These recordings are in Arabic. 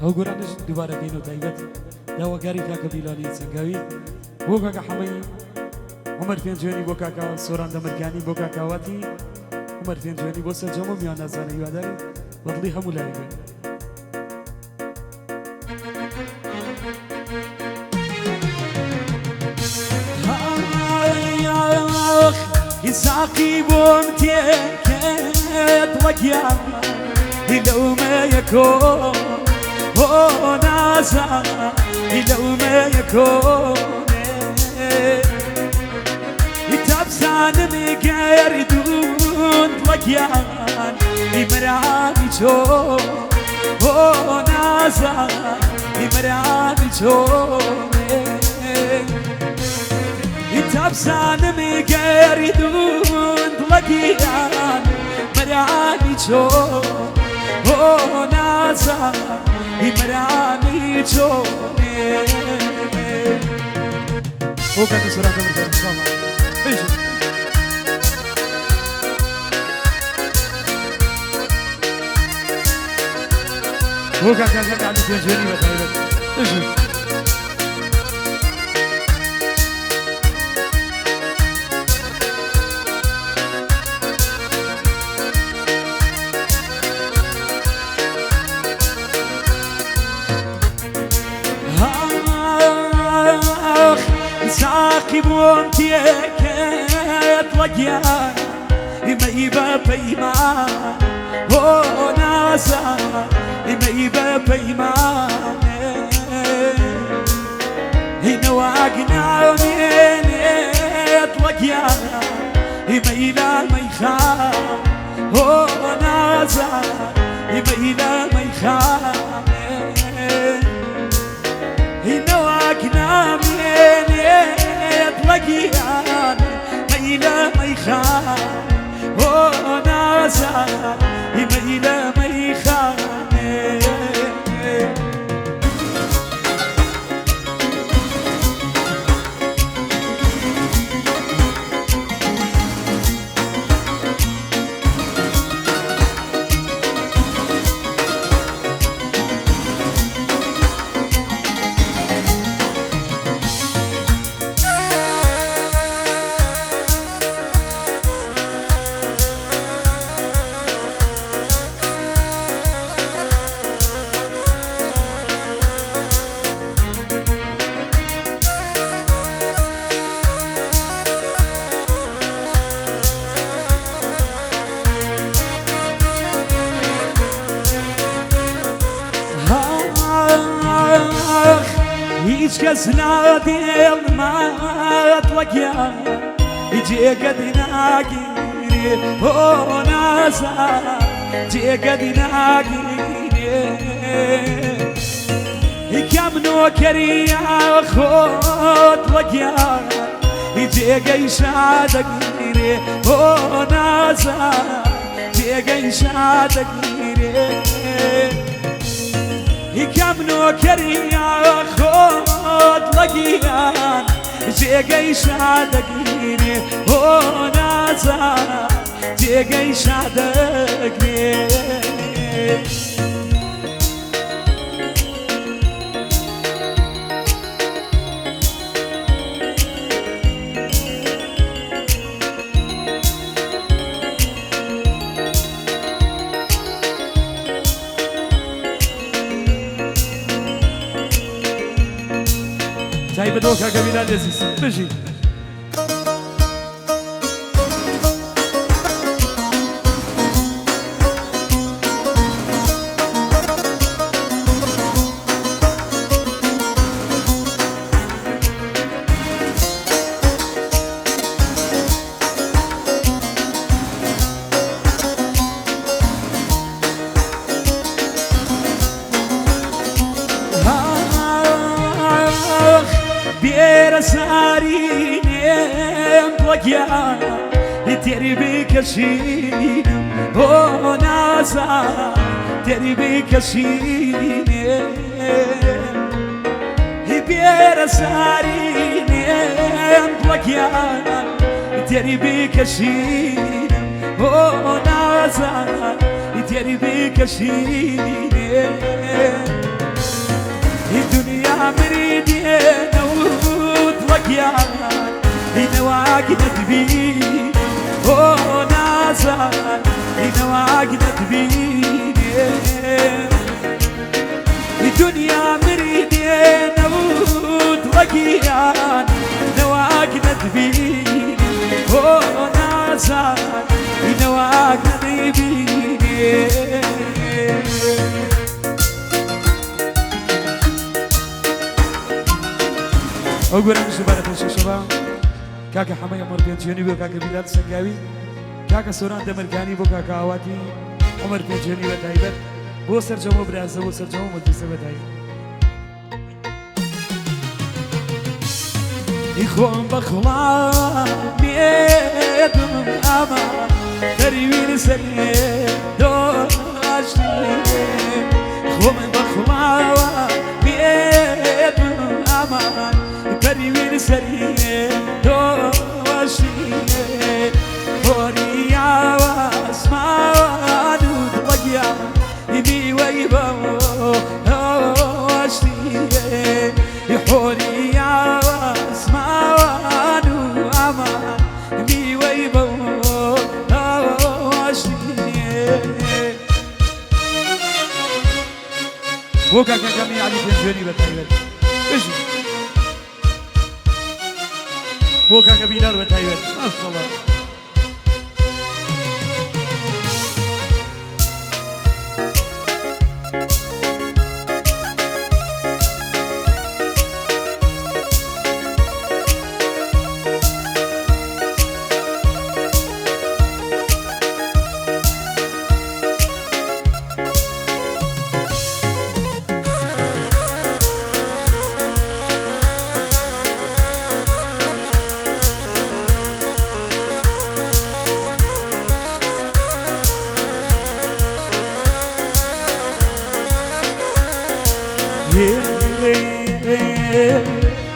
ئەو گۆرانش دووبارەکەین و تایبەت داواکاری کاکە بیلانی چەنگاوی بۆ کاکە حەمەی عومەر پێنجوێنی بۆ کاکە سۆران دەمرگانی بۆ کاکاواتی عومەر پێنجوێنی بۆ سەرجەمە میوان نازانە هیواداری بەدڵی هەموو لای بێ يساقي بومتك وقيا لو ما يكون هو ناسا لو ما يكون يتبسان مقير دون وقيا يمراني شو هو ناسا يمراني شو يتبسان مقير دون وقيا مراني شو هو ناسا مراني شو بۆ کاکە سۆران دەمرگانی ساڵە بێژن بۆ کاکە علی پێنجوێنی بە تایبەت بێژن ساقي بومتك وقيا ما يبى بيمان هو ناسا ما يبى بيمان هنا واقنا من وقيا ما يلا ما يخاف هو ناسا ما يلا ما يخاف هنا واقنا من وقيان ميلا ميخان هو ناسا ميلا ميخان هیچ کس نادیل ما تلاقیا جه قدی نگیری او نازا جه قدی نگیری کم نوکری خود لقیا جه گیشا دگیری او نازا جه گیشا دگیری كم نوكري خود لقيان جيقي شادقيني هو نازا جيقي شادقيني تایبەت بۆ کاکە بیلال عەزیز بژی سارينم وقيا تري بكشين هو ناسا تري بكشين بير سارينم وقيا تري بكشين هو ناسا تري بكشين مريدين وتلقيان ينواك ندبين ونازل ينواك ندبين الدنيا مريدين وتلقيان نواك ندبين ونازل ينواك ندبين أقول أنا شباب الشباب كاكا حماية مرتين جوني بو كاكا بلاد سنگاوي كاكا سوران دمركاني بو كاكا عواتي عمر بن جوني بتايبت بو سرجمو برازة بو سرجمو مدرسة بتايبت يخون بخلا بيدم أما تريوين سريه دوشتي يخون بخلا بيدم أما تريوين سريه دوشتي بوريا واسمع دود وجيا يبي ويبو دوشتي يحوريا بوكا كامي علي بنجوني بتايبت اجي بوكا كبيرار بتايبت ما شاء الله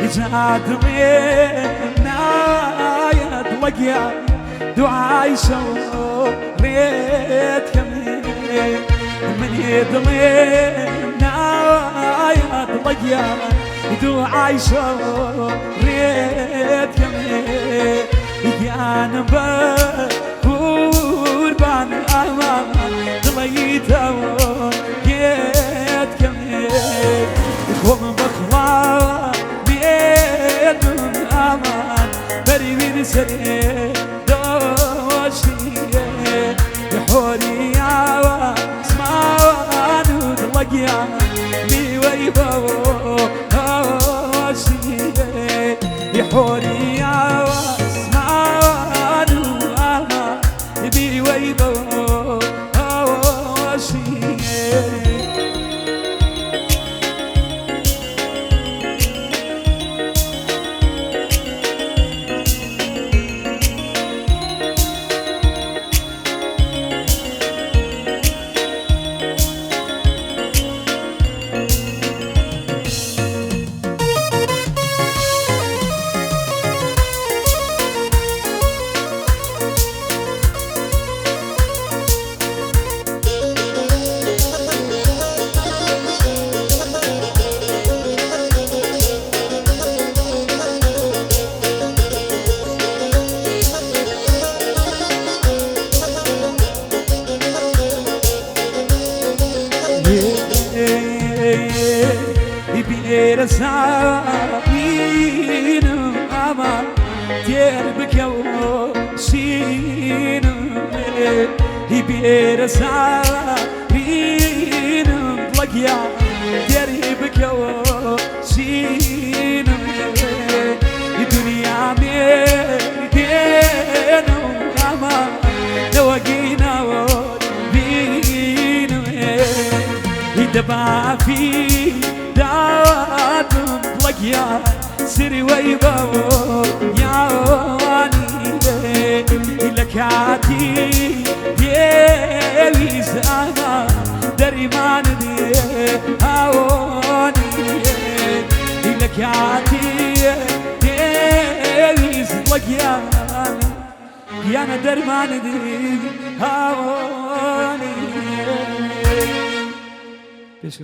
إجاد منا يطلقيا دعاي شوريت كمين من يضمنا يطلقيا دعاي شوريت كمين يان بقربان أمان ضليته جيت كمين يخون بخلا بيدن أمان بريبين سريه دوشيه يحوري واسمع دود لقيا بيويبو دوشيه يحوري واسمع دود أمان بيويبو دوشيه رسالين أما تربك وشين يبي رسالين لقيا تربك وشين الدنيا ميدين أما نواقينا وبين يدبع في داد لقيا سري ويبو يا واني لك عادي يويز أنا دريمان دي هاوني لك عادي يويز لقيا يا أنا دريمان دي هاوني بيش